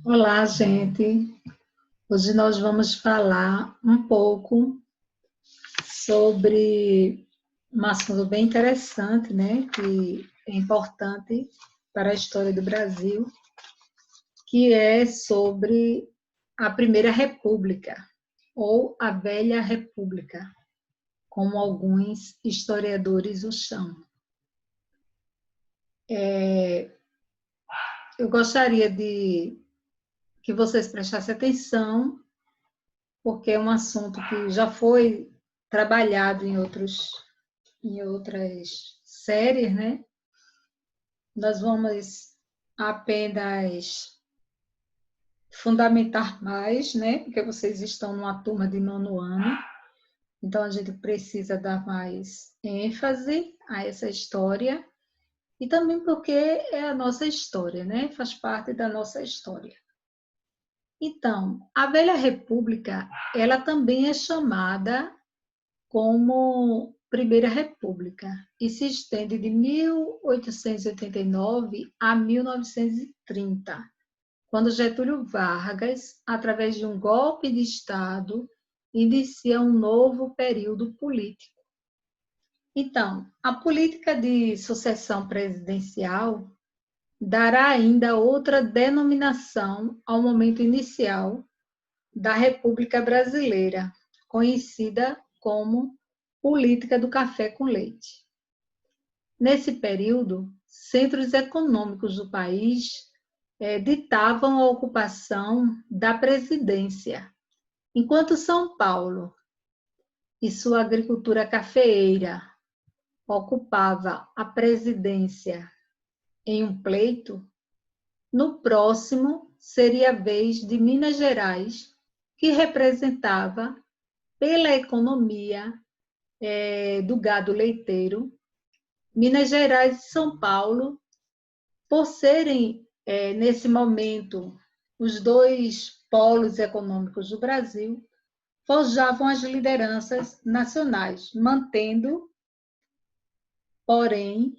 Olá, gente. Hoje nós vamos falar um pouco sobre um assunto bem interessante, né? Que é importante para a história do Brasil, que é sobre a Primeira República, ou a Velha República, como alguns historiadores o chamam. Eu gostaria de que vocês prestassem atenção, porque é um assunto que já foi trabalhado em outras séries, né? Nós vamos apenas fundamentar mais, né? Porque vocês estão numa turma de 9º ano, então a gente precisa dar mais ênfase a essa história e também porque é a nossa história, né? Faz parte da nossa história. Então, a Velha República, ela também é chamada como Primeira República e se estende de 1889 a 1930, quando Getúlio Vargas, através de um golpe de Estado, inicia um novo período político. Então, a política de sucessão presidencial dará ainda outra denominação ao momento inicial da República Brasileira, conhecida como política do café com leite. Nesse período, centros econômicos do país ditavam a ocupação da presidência, enquanto São Paulo e sua agricultura cafeeira ocupava a presidência em um pleito. No próximo seria a vez de Minas Gerais, que representava, pela economia do gado leiteiro, Minas Gerais e São Paulo, por serem, nesse momento, os dois polos econômicos do Brasil, forjavam as lideranças nacionais, mantendo, porém,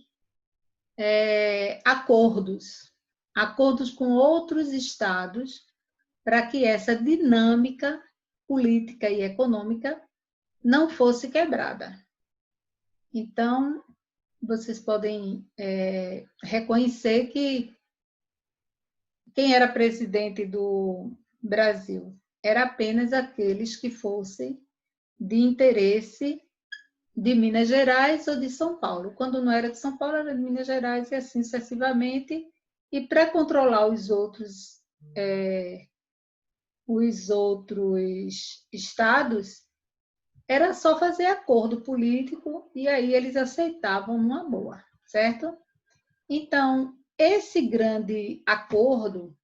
acordos com outros estados para que essa dinâmica política e econômica não fosse quebrada. Então, vocês podem reconhecer que quem era presidente do Brasil era apenas aqueles que fossem de interesse de Minas Gerais ou de São Paulo. Quando não era de São Paulo, era de Minas Gerais e assim sucessivamente. E para controlar os outros estados, era só fazer acordo político e aí eles aceitavam numa boa, certo? Então, esse grande acordo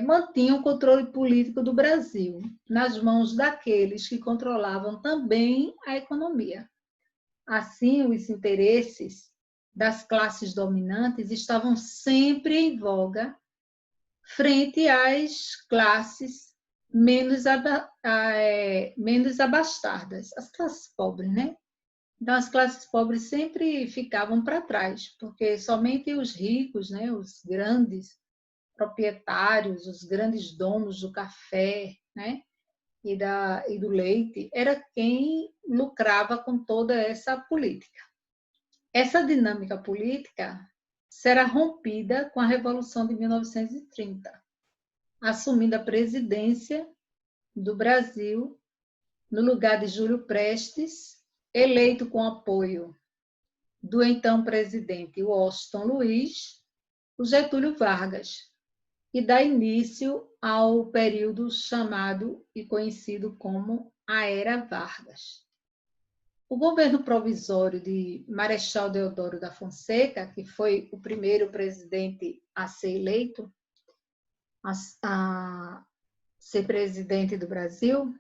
mantinha o controle político do Brasil nas mãos daqueles que controlavam também a economia. Assim, os interesses das classes dominantes estavam sempre em voga frente às classes menos abastadas, as classes pobres, né? Então, as classes pobres sempre ficavam para trás, porque somente os ricos, né, os grandes proprietários, os grandes donos do café, né, e do leite, era quem lucrava com toda essa política. Essa dinâmica política será rompida com a Revolução de 1930, assumindo a presidência do Brasil no lugar de Júlio Prestes, eleito com apoio do então presidente Washington Luiz, o Getúlio Vargas, e dá início ao período chamado e conhecido como a Era Vargas. O governo provisório de Marechal Deodoro da Fonseca, que foi o primeiro presidente a ser eleito, a ser presidente do Brasil,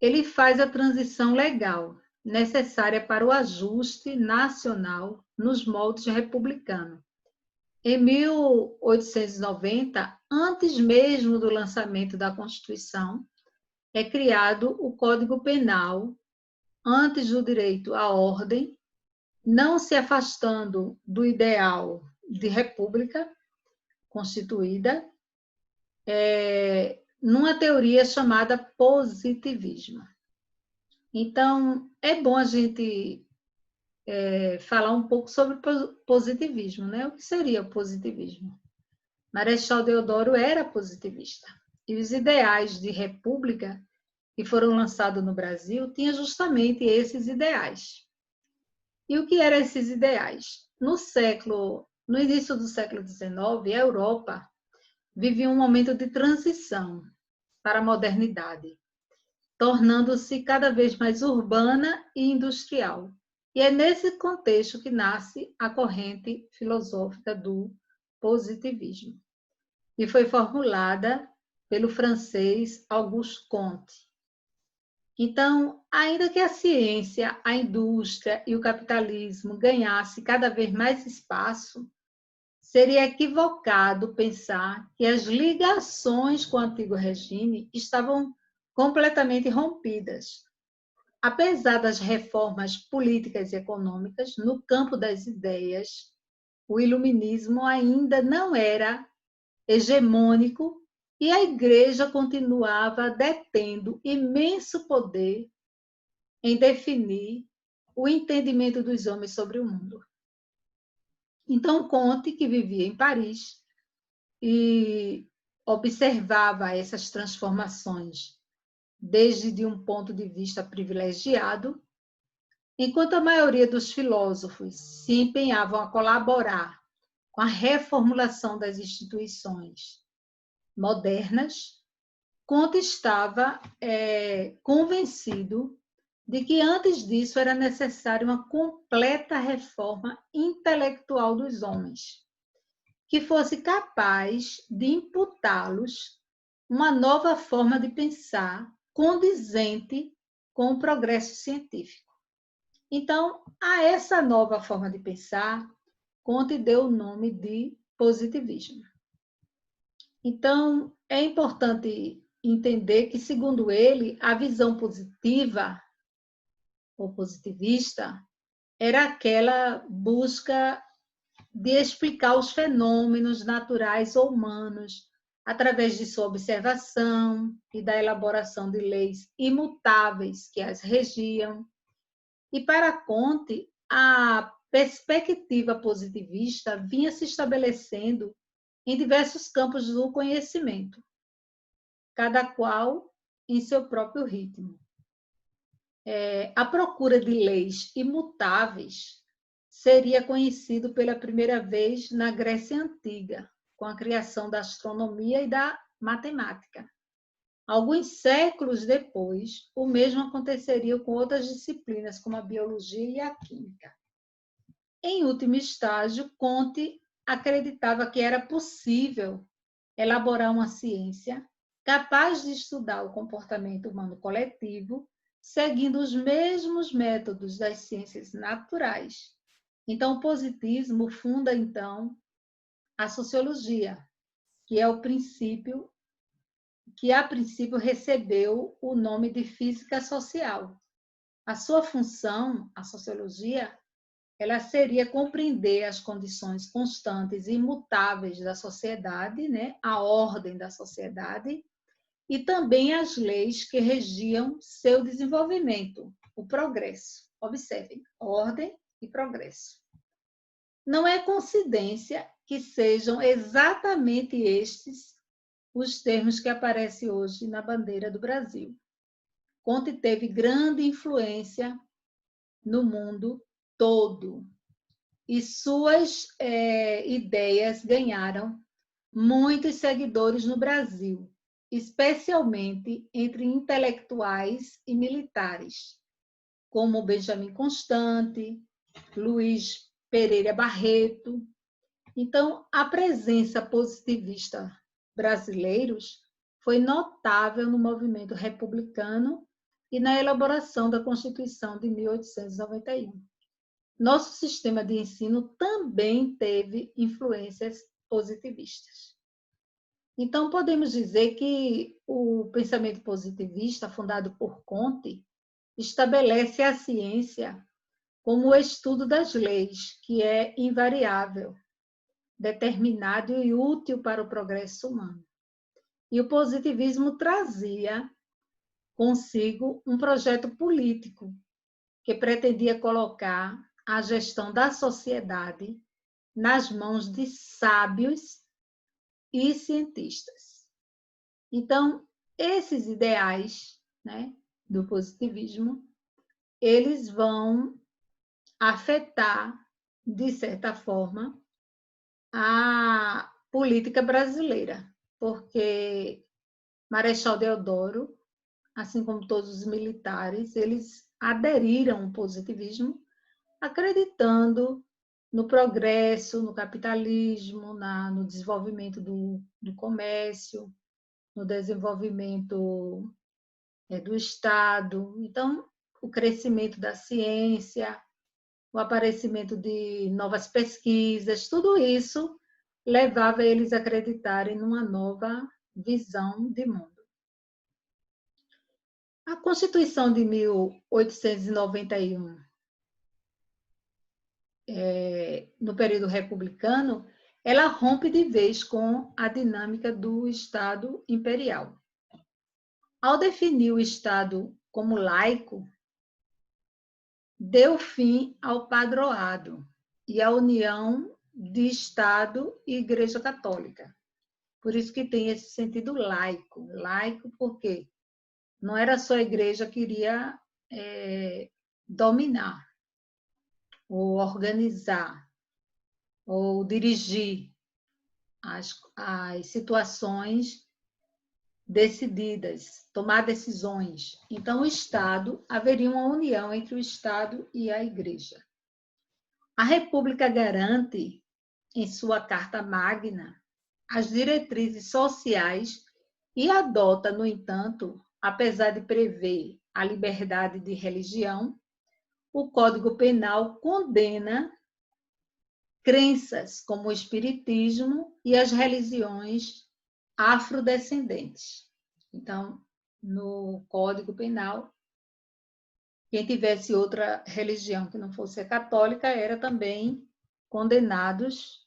ele faz a transição legal necessária para o ajuste nacional nos moldes republicanos. Em 1890, antes mesmo do lançamento da Constituição, é criado o Código Penal, antes do direito à ordem, não se afastando do ideal de república constituída, numa teoria chamada positivismo. Então, é bom a gente falar um pouco sobre positivismo, né? O que seria o positivismo? Marechal Deodoro era positivista, e os ideais de república que foram lançados no Brasil tinham justamente esses ideais. E o que eram esses ideais? No início do século XIX, a Europa vivia um momento de transição para a modernidade, tornando-se cada vez mais urbana e industrial. E é nesse contexto que nasce a corrente filosófica do positivismo, e foi formulada pelo francês Auguste Comte. Então, ainda que a ciência, a indústria e o capitalismo ganhassem cada vez mais espaço, seria equivocado pensar que as ligações com o antigo regime estavam completamente rompidas. Apesar das reformas políticas e econômicas no campo das ideias, o iluminismo ainda não era hegemônico e a Igreja continuava detendo imenso poder em definir o entendimento dos homens sobre o mundo. Então, Comte, que vivia em Paris e observava essas transformações desde de um ponto de vista privilegiado, enquanto a maioria dos filósofos se empenhavam a colaborar com a reformulação das instituições modernas, Comte estava convencido de que antes disso era necessária uma completa reforma intelectual dos homens, que fosse capaz de imputá-los uma nova forma de pensar condizente com o progresso científico. Então, a essa nova forma de pensar, Comte deu o nome de positivismo. Então, é importante entender que, segundo ele, a visão positiva ou positivista era aquela busca de explicar os fenômenos naturais ou humanos através de sua observação e da elaboração de leis imutáveis que as regiam. E para Comte, a perspectiva positivista vinha se estabelecendo em diversos campos do conhecimento, cada qual em seu próprio ritmo. A procura de leis imutáveis seria conhecido pela primeira vez na Grécia Antiga, com a criação da astronomia e da matemática. Alguns séculos depois, o mesmo aconteceria com outras disciplinas, como a biologia e a química. Em último estágio, Comte acreditava que era possível elaborar uma ciência capaz de estudar o comportamento humano coletivo, seguindo os mesmos métodos das ciências naturais. Então, o positivismo funda, então, a sociologia, que é o princípio que, a princípio, recebeu o nome de física social. A sua função, a sociologia, ela seria compreender as condições constantes e imutáveis da sociedade, né? A ordem da sociedade, e também as leis que regiam seu desenvolvimento, o progresso. Observem, ordem e progresso. Não é coincidência que sejam exatamente estes os termos que aparecem hoje na bandeira do Brasil. Comte teve grande influência no mundo todo e suas ideias ganharam muitos seguidores no Brasil, especialmente entre intelectuais e militares, como Benjamin Constant, Luiz Pereira Barreto. Então, a presença positivista brasileiros foi notável no movimento republicano e na elaboração da Constituição de 1891. Nosso sistema de ensino também teve influências positivistas. Então, podemos dizer que o pensamento positivista, fundado por Comte, estabelece a ciência como o estudo das leis, que é invariável, determinado e útil para o progresso humano. E o positivismo trazia consigo um projeto político que pretendia colocar a gestão da sociedade nas mãos de sábios e cientistas. Então, esses ideais, né, do positivismo, eles vão afetar, de certa forma, a política brasileira, porque Marechal Deodoro, assim como todos os militares, eles aderiram ao positivismo, acreditando no progresso, no capitalismo, no desenvolvimento do comércio, no desenvolvimento do Estado. Então, o crescimento da ciência, o aparecimento de novas pesquisas, tudo isso levava eles a acreditarem numa nova visão de mundo. A Constituição de 1891, no período republicano, ela rompe de vez com a dinâmica do Estado imperial. Ao definir o Estado como laico, deu fim ao padroado e à união de Estado e Igreja Católica. Por isso que tem esse sentido laico. Laico porque não era só a igreja que iria dominar, ou organizar, ou dirigir as situações decididas, tomar decisões. Então, o Estado, haveria uma união entre o Estado e a igreja. A República garante, em sua Carta Magna, as diretrizes sociais e adota, no entanto, apesar de prever a liberdade de religião, o Código Penal condena crenças como o espiritismo e as religiões afrodescendentes. Então, no Código Penal, quem tivesse outra religião que não fosse a católica era também condenados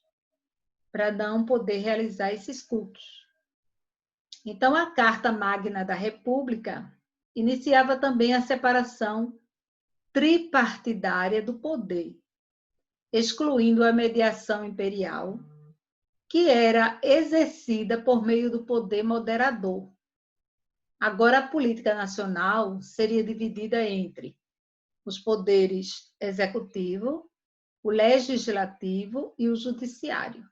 para não poder realizar esses cultos. Então, a Carta Magna da República iniciava também a separação tripartidária do poder, excluindo a mediação imperial, que era exercida por meio do poder moderador. Agora, a política nacional seria dividida entre os poderes executivo, o legislativo e o judiciário.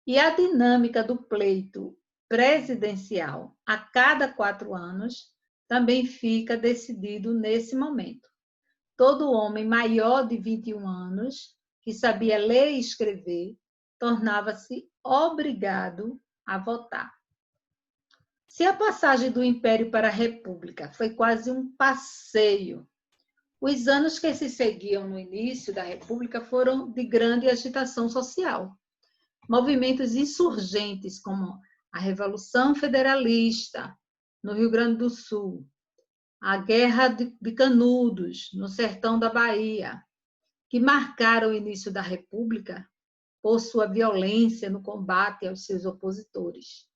E a dinâmica do pleito presidencial a cada 4 anos também fica decidido nesse momento. Todo homem maior de 21 anos, que sabia ler e escrever, tornava-se obrigado a votar. Se a passagem do Império para a República foi quase um passeio, os anos que se seguiam no início da República foram de grande agitação social. Movimentos insurgentes como a Revolução Federalista no Rio Grande do Sul, a Guerra de Canudos no sertão da Bahia, que marcaram o início da República por sua violência no combate aos seus opositores.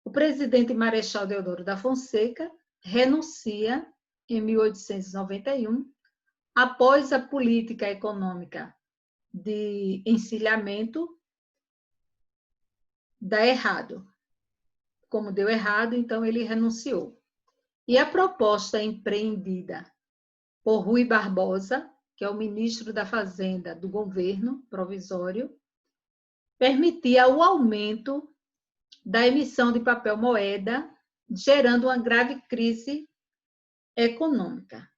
O presidente Marechal Deodoro da Fonseca renuncia em 1891, após a política econômica de encilhamento dar errado. Como deu errado, então ele renunciou. E a proposta empreendida por Rui Barbosa, que é o ministro da Fazenda do governo provisório, permitia o aumento da emissão de papel moeda, gerando uma grave crise econômica.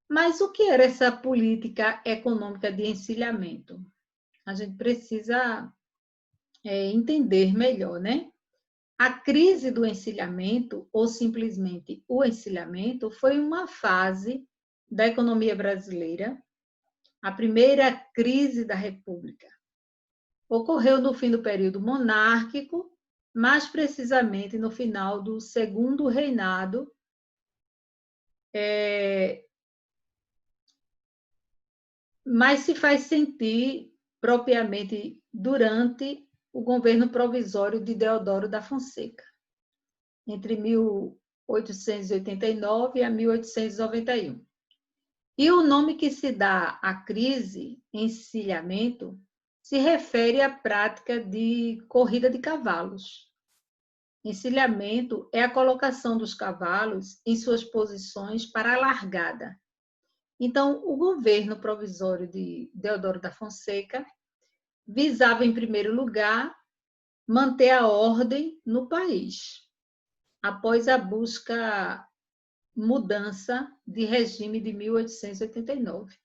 Mas o que era essa política econômica de encilhamento? A gente precisa entender melhor, né? A crise do encilhamento, ou simplesmente o encilhamento, foi uma fase da economia brasileira, a primeira crise da República. Ocorreu no fim do período monárquico, mais precisamente no final do segundo reinado, mas se faz sentir propriamente durante o governo provisório de Deodoro da Fonseca. entre 1889 a 1891. E o nome que se dá à crise, encilhamento, se refere à prática de corrida de cavalos. Encilhamento é a colocação dos cavalos em suas posições para a largada. Então, o governo provisório de Deodoro da Fonseca visava, em primeiro lugar, manter a ordem no país, após a mudança de regime de 1889,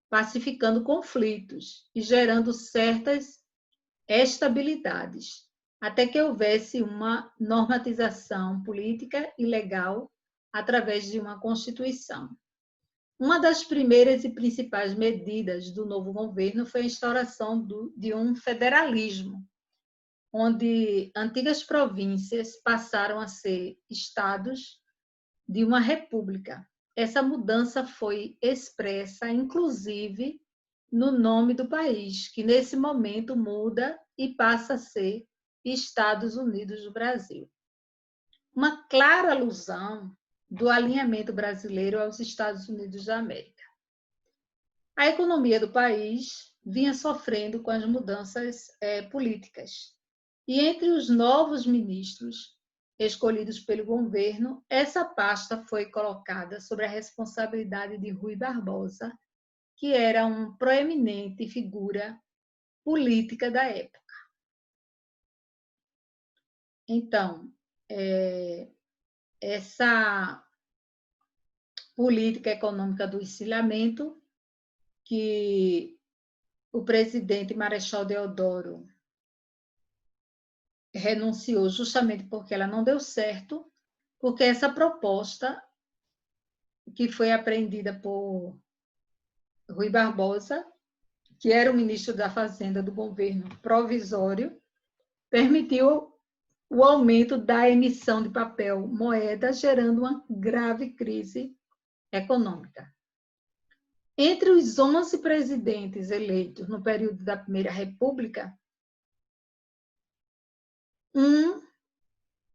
pacificando conflitos e gerando certas estabilidades, até que houvesse uma normatização política e legal através de uma Constituição. Uma das primeiras e principais medidas do novo governo foi a instauração de um federalismo, onde antigas províncias passaram a ser estados de uma república. Essa mudança foi expressa, inclusive, no nome do país, que nesse momento muda e passa a ser Estados Unidos do Brasil. Uma clara alusão do alinhamento brasileiro aos Estados Unidos da América. A economia do país vinha sofrendo com as mudanças políticas. E entre os novos ministros escolhidos pelo governo, essa pasta foi colocada sobre a responsabilidade de Rui Barbosa, que era uma proeminente figura política da época. Então, essa política econômica do encilhamento, que o presidente Marechal Deodoro renunciou justamente porque ela não deu certo, porque essa proposta, que foi apreendida por Rui Barbosa, que era o ministro da Fazenda do governo provisório, permitiu o aumento da emissão de papel moeda, gerando uma grave crise econômica. Entre os 11 presidentes eleitos no período da Primeira República, um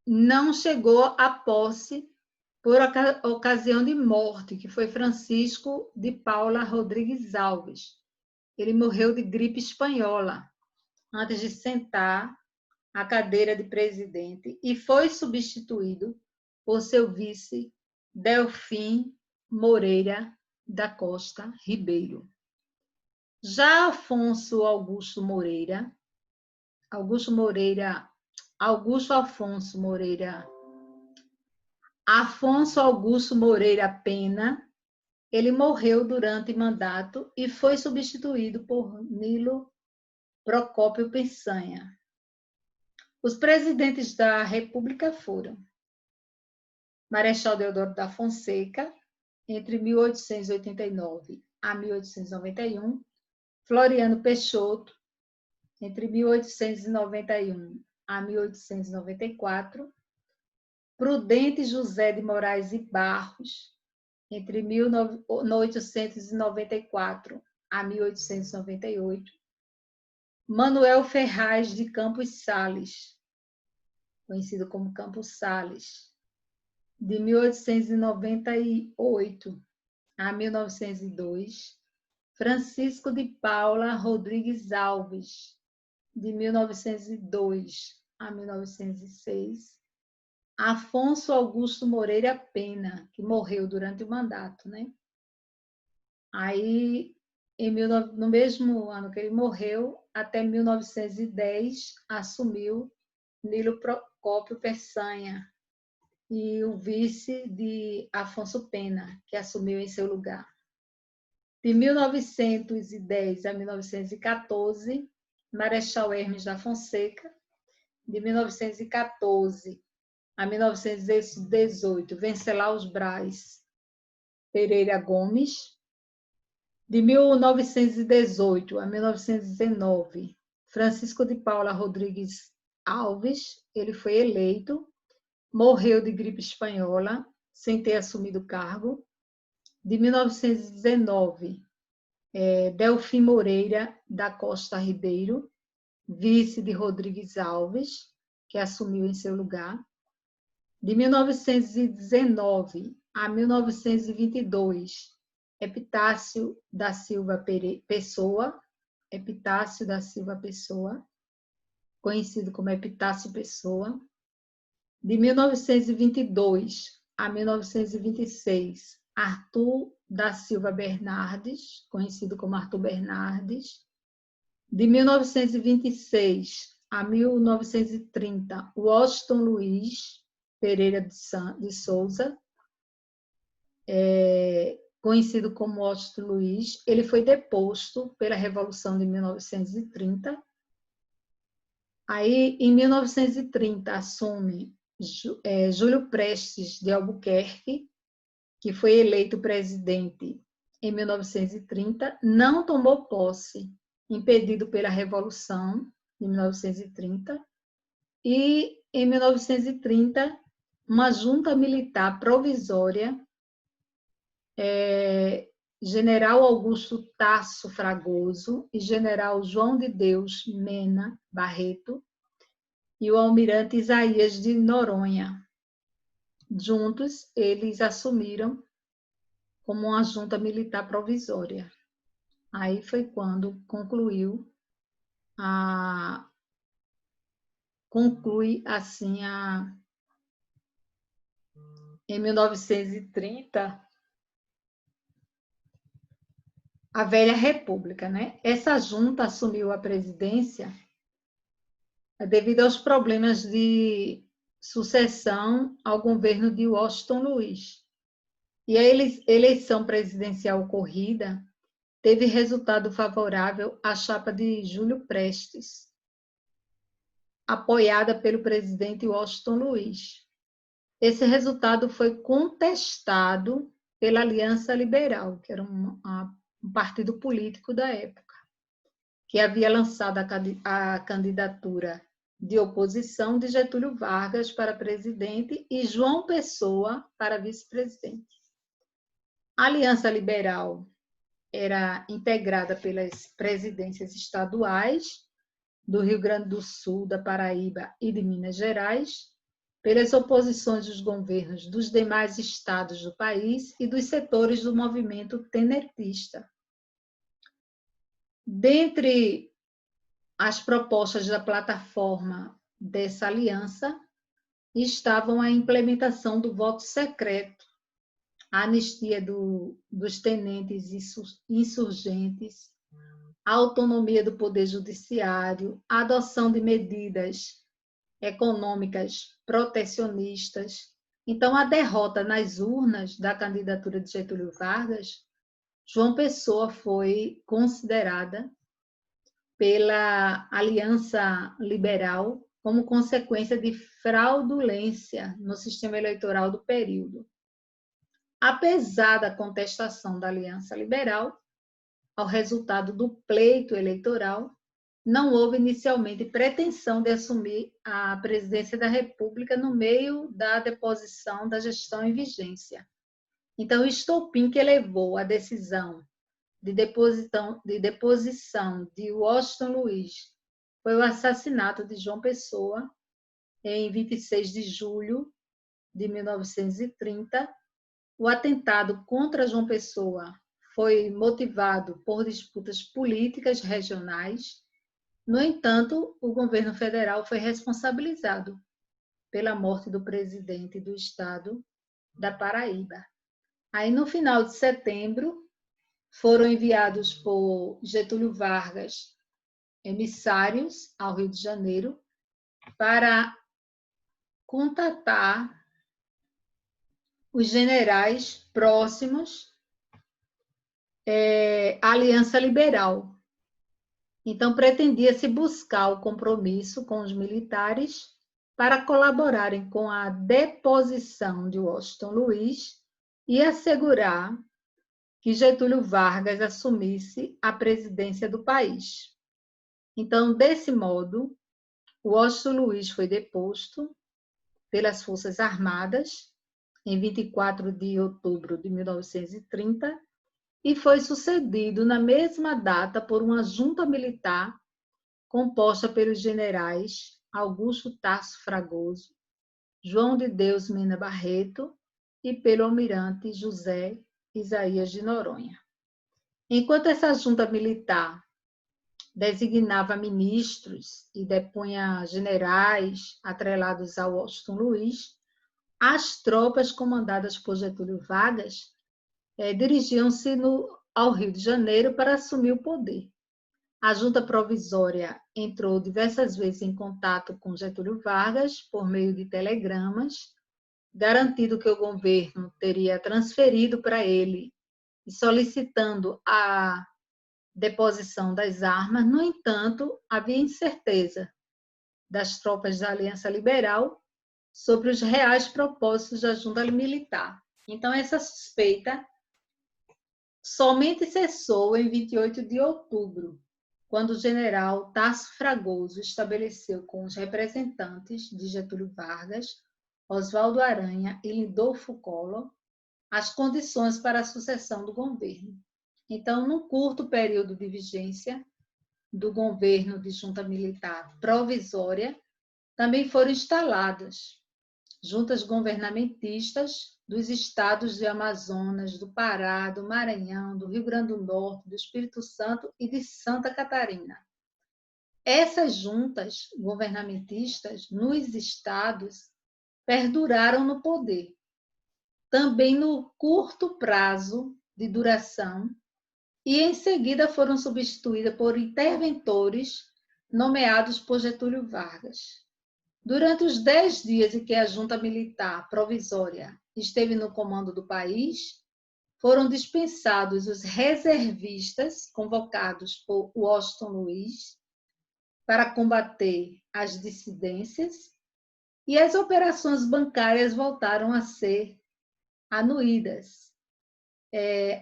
não chegou à posse por ocasião de morte, que foi Francisco de Paula Rodrigues Alves. Ele morreu de gripe espanhola antes de sentar à cadeira de presidente e foi substituído por seu vice, Delfim Moreira da Costa Ribeiro. Já Afonso Augusto Augusto Moreira Pena, ele morreu durante mandato e foi substituído por Nilo Procópio Peçanha. Os presidentes da República foram Marechal Deodoro da Fonseca, entre 1889 a 1891, Floriano Peixoto, entre 1891 a 1894, Prudente José de Moraes e Barros, entre 1894 a 1898, Manuel Ferraz de Campos Sales, conhecido como Campos Sales, de 1898 a 1902, Francisco de Paula Rodrigues Alves, de 1902 a 1906, Afonso Augusto Moreira Pena, que morreu durante o mandato, né? Aí, no mesmo ano que ele morreu, até 1910, assumiu Nilo Procópio Peçanha, e o vice de Afonso Pena, que assumiu em seu lugar. De 1910 a 1914, Marechal Hermes da Fonseca. De 1914 a 1918, Wenceslaus Braz Pereira Gomes. De 1918 a 1919, Francisco de Paula Rodrigues Alves, ele foi eleito, morreu de gripe espanhola, sem ter assumido o cargo. De 1919, Delfim Moreira da Costa Ribeiro, vice de Rodrigues Alves, que assumiu em seu lugar. De 1919 a 1922, Epitácio da Silva Pessoa, Epitácio da Silva Pessoa, conhecido como Epitácio Pessoa. De 1922 a 1926, Arthur da Silva Bernardes, conhecido como Arthur Bernardes. De 1926 a 1930, Washington Luiz Pereira de Souza, conhecido como Washington Luiz. Ele foi deposto pela Revolução de 1930. Aí, em 1930, assume Júlio Prestes de Albuquerque, que foi eleito presidente em 1930, não tomou posse, impedido pela Revolução de 1930, e em 1930, uma junta militar provisória, General Augusto Tasso Fragoso e General João de Deus Mena Barreto e o almirante Isaías de Noronha. Juntos, eles assumiram como uma junta militar provisória. Aí foi quando conclui assim em 1930 a velha república, né? Essa junta assumiu a presidência devido aos problemas de sucessão ao governo de Washington Luiz. E a eleição presidencial ocorrida teve resultado favorável à chapa de Júlio Prestes, apoiada pelo presidente Washington Luiz. Esse resultado foi contestado pela Aliança Liberal, que era um partido político da época, que havia lançado a candidatura de oposição de Getúlio Vargas para presidente e João Pessoa para vice-presidente. A Aliança Liberal era integrada pelas presidências estaduais do Rio Grande do Sul, da Paraíba e de Minas Gerais, pelas oposições dos governos dos demais estados do país e dos setores do movimento tenentista. Dentre as propostas da plataforma dessa aliança estavam a implementação do voto secreto, a anistia dos tenentes insurgentes, a autonomia do Poder Judiciário, a adoção de medidas econômicas protecionistas. Então, a derrota nas urnas da candidatura de Getúlio Vargas, João Pessoa foi considerada pela Aliança Liberal como consequência de fraudulência no sistema eleitoral do período. Apesar da contestação da Aliança Liberal ao resultado do pleito eleitoral, não houve inicialmente pretensão de assumir a presidência da República no meio da deposição da gestão em vigência. Então, o estopim que levou à decisão de deposição de Washington Luiz foi o assassinato de João Pessoa em 26 de julho de 1930. O atentado contra João Pessoa foi motivado por disputas políticas regionais. No entanto, o governo federal foi responsabilizado pela morte do presidente do estado da Paraíba. Aí, no final de setembro, foram enviados por Getúlio Vargas emissários ao Rio de Janeiro para contatar os generais próximos à Aliança Liberal. Então, pretendia-se buscar o compromisso com os militares para colaborarem com a deposição de Washington Luiz e assegurar que Getúlio Vargas assumisse a presidência do país. Então, desse modo, Washington Luiz foi deposto pelas Forças Armadas em 24 de outubro de 1930 e foi sucedido na mesma data por uma junta militar composta pelos generais Augusto Tasso Fragoso João de Deus Mena Barreto e pelo almirante José Isaías de Noronha. Enquanto essa junta militar designava ministros e depunha generais atrelados ao Washington Luiz, as tropas comandadas por Getúlio Vargas dirigiam-se ao Rio de Janeiro para assumir o poder. A junta provisória entrou diversas vezes em contato com Getúlio Vargas por meio de telegramas, garantindo que o governo teria transferido para ele e solicitando a deposição das armas. No entanto, havia incerteza das tropas da Aliança Liberal sobre os reais propósitos da junta militar. Então, essa suspeita somente cessou em 28 de outubro, quando o general Tasso Fragoso estabeleceu com os representantes de Getúlio Vargas, Oswaldo Aranha e Lindolfo Collor as condições para a sucessão do governo. Então, num curto período de vigência do governo de junta militar provisória, também foram instaladas juntas governamentistas dos estados de Amazonas, do Pará, do Maranhão, do Rio Grande do Norte, do Espírito Santo e de Santa Catarina. Essas juntas governamentistas nos estados perduraram no poder, também no curto prazo de duração, e em seguida foram substituídas por interventores nomeados por Getúlio Vargas. Durante os 10 dias em que a junta militar provisória esteve no comando do país, foram dispensados os reservistas convocados por Washington Luiz para combater as dissidências, e as operações bancárias voltaram a ser anuídas.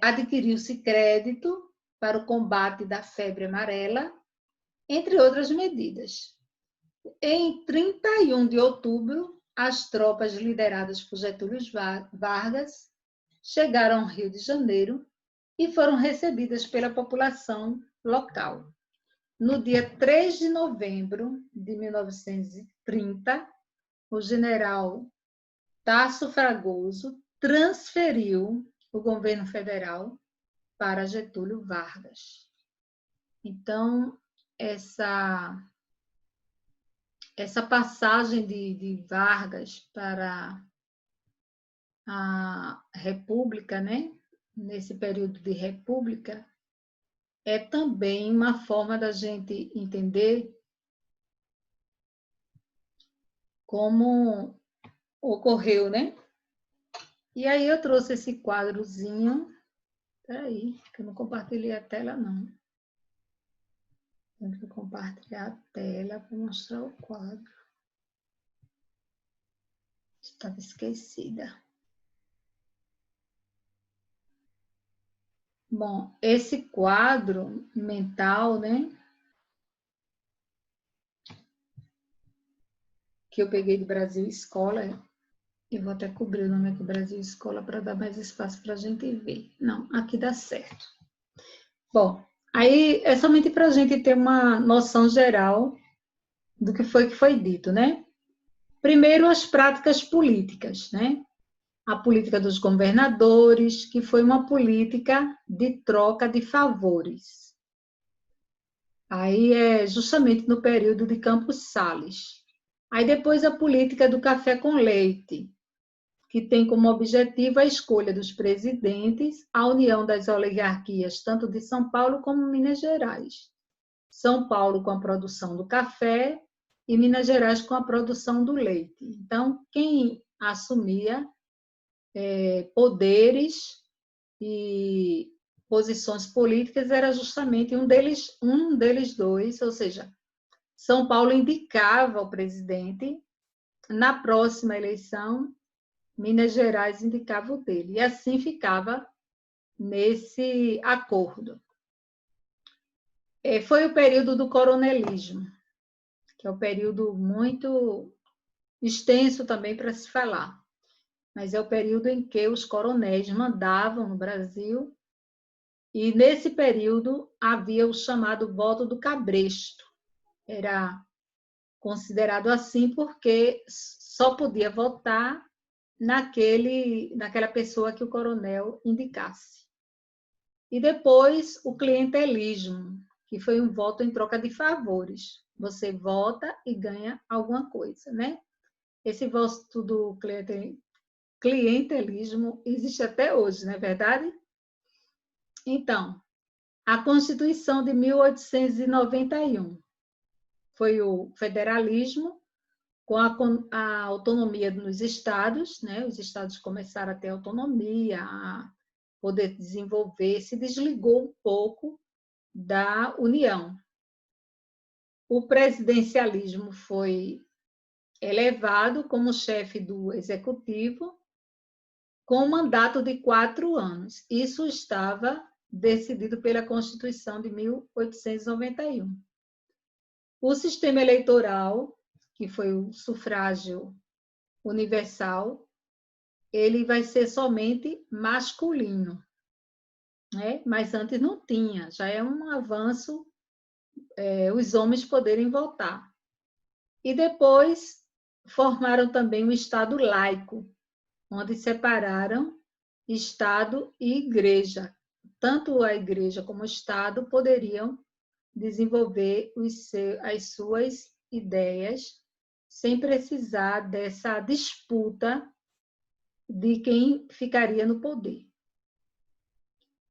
Adquiriu-se crédito para o combate da febre amarela, entre outras medidas. Em 31 de outubro, as tropas lideradas por Getúlio Vargas chegaram ao Rio de Janeiro e foram recebidas pela população local. No dia 3 de novembro de 1930, o general Tasso Fragoso transferiu o governo federal para Getúlio Vargas. Então, essa passagem de Vargas para a República, né? Nesse período de República, é também uma forma da gente entender como ocorreu, né? E aí eu trouxe esse quadrozinho. Peraí, que eu não compartilhei a tela, não. Tenho que compartilhar a tela para mostrar o quadro. Estava esquecida. Bom, esse quadro mental, né? Que eu peguei do Brasil Escola, eu vou até cobrir o nome aqui, Brasil Escola, para dar mais espaço para a gente ver. Não, aqui dá certo. Bom, aí é somente para a gente ter uma noção geral do que foi dito, né? Primeiro, as práticas políticas, né? A política dos governadores, que foi uma política de troca de favores. Aí é justamente no período de Campos Salles. Aí depois a política do café com leite, que tem como objetivo a escolha dos presidentes, a união das oligarquias, tanto de São Paulo como Minas Gerais. São Paulo com a produção do café e Minas Gerais com a produção do leite. Então, quem assumia poderes e posições políticas era justamente um deles dois, ou seja, São Paulo indicava o presidente, na próxima eleição, Minas Gerais indicava o dele, e assim ficava nesse acordo. Foi o período do coronelismo, que é um período muito extenso também para se falar, mas é o período em que os coronéis mandavam no Brasil, e nesse período havia o chamado voto do cabresto. Era considerado assim porque só podia votar naquela pessoa que o coronel indicasse. E depois o clientelismo, que foi um voto em troca de favores. Você vota e ganha alguma coisa, né? Esse voto do clientelismo existe até hoje, não é verdade? Então, a Constituição de 1891 foi o federalismo, com a autonomia nos estados, né? Os estados começaram a ter autonomia, a poder desenvolver, se desligou um pouco da União. O presidencialismo foi elevado como chefe do executivo, com um mandato de 4 anos. Isso estava decidido pela Constituição de 1891. O sistema eleitoral, que foi o sufrágio universal, ele vai ser somente masculino, né? Mas antes não tinha, já é um avanço os homens poderem votar. E depois formaram também um Estado laico, onde separaram Estado e Igreja. Tanto a Igreja como o Estado poderiam desenvolver as suas ideias sem precisar dessa disputa de quem ficaria no poder.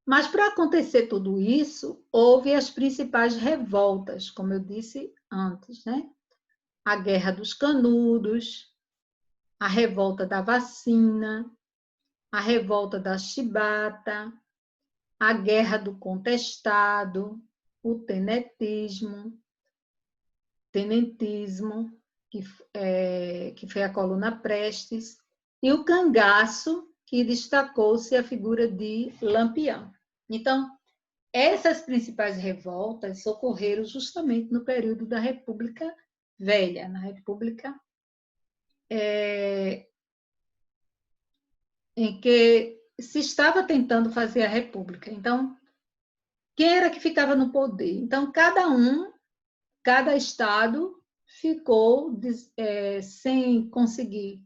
Mas para acontecer tudo isso, houve as principais revoltas, como eu disse antes, né? A Guerra dos Canudos, a revolta da vacina, a revolta da chibata, a Guerra do Contestado, o tenentismo, que foi a coluna Prestes, e o cangaço, que destacou-se a figura de Lampião. Então, essas principais revoltas ocorreram justamente no período da República Velha, na República em que se estava tentando fazer a República. Então, quem era que ficava no poder? Então, cada estado ficou sem conseguir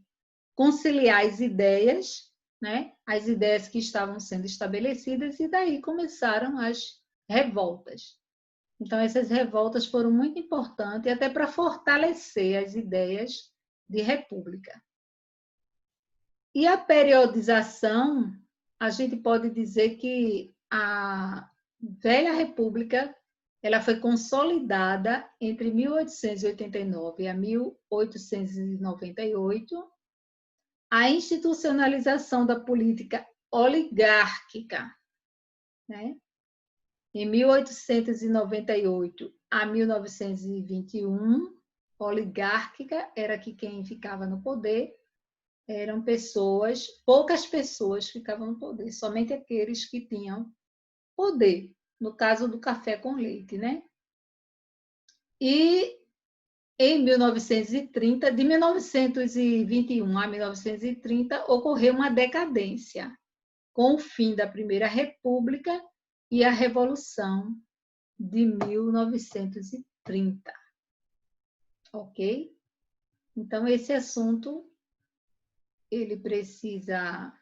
conciliar as ideias, né? As ideias que estavam sendo estabelecidas, e daí começaram as revoltas. Então, essas revoltas foram muito importantes até para fortalecer as ideias de república. E a periodização, a gente pode dizer que a velha república ela foi consolidada entre 1889 a 1898, a institucionalização da política oligárquica, né? Em 1898 a 1921, oligárquica era que quem ficava no poder eram pessoas, poucas pessoas ficavam no poder, somente aqueles que tinham poder, no caso do café com leite, né? E em 1930, de 1921 a 1930, ocorreu uma decadência, com o fim da Primeira República e a Revolução de 1930. Ok? Então, esse assunto, ele precisa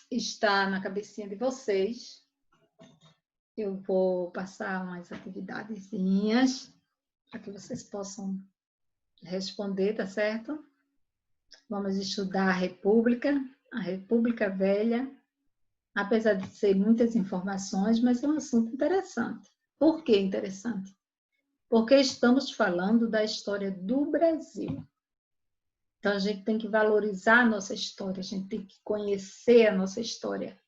estar na cabecinha de vocês. Eu vou passar umas atividadezinhas para que vocês possam responder, tá certo? Vamos estudar a República Velha, apesar de ser muitas informações, mas é um assunto interessante. Por que interessante? Porque estamos falando da história do Brasil. Então, a gente tem que valorizar a nossa história, a gente tem que conhecer a nossa história.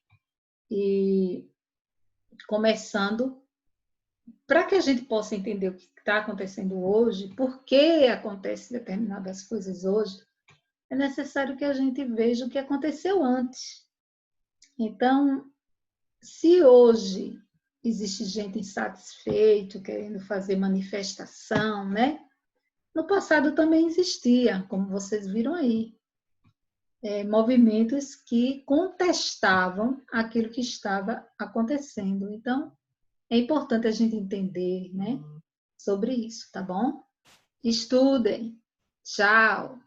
E começando, para que a gente possa entender o que está acontecendo hoje, por que acontecem determinadas coisas hoje, é necessário que a gente veja o que aconteceu antes. Então, se hoje existe gente insatisfeita, querendo fazer manifestação, né? No passado também existia, como vocês viram aí, movimentos que contestavam aquilo que estava acontecendo. Então, É importante a gente entender, né, sobre isso, tá bom? Estudem. Tchau.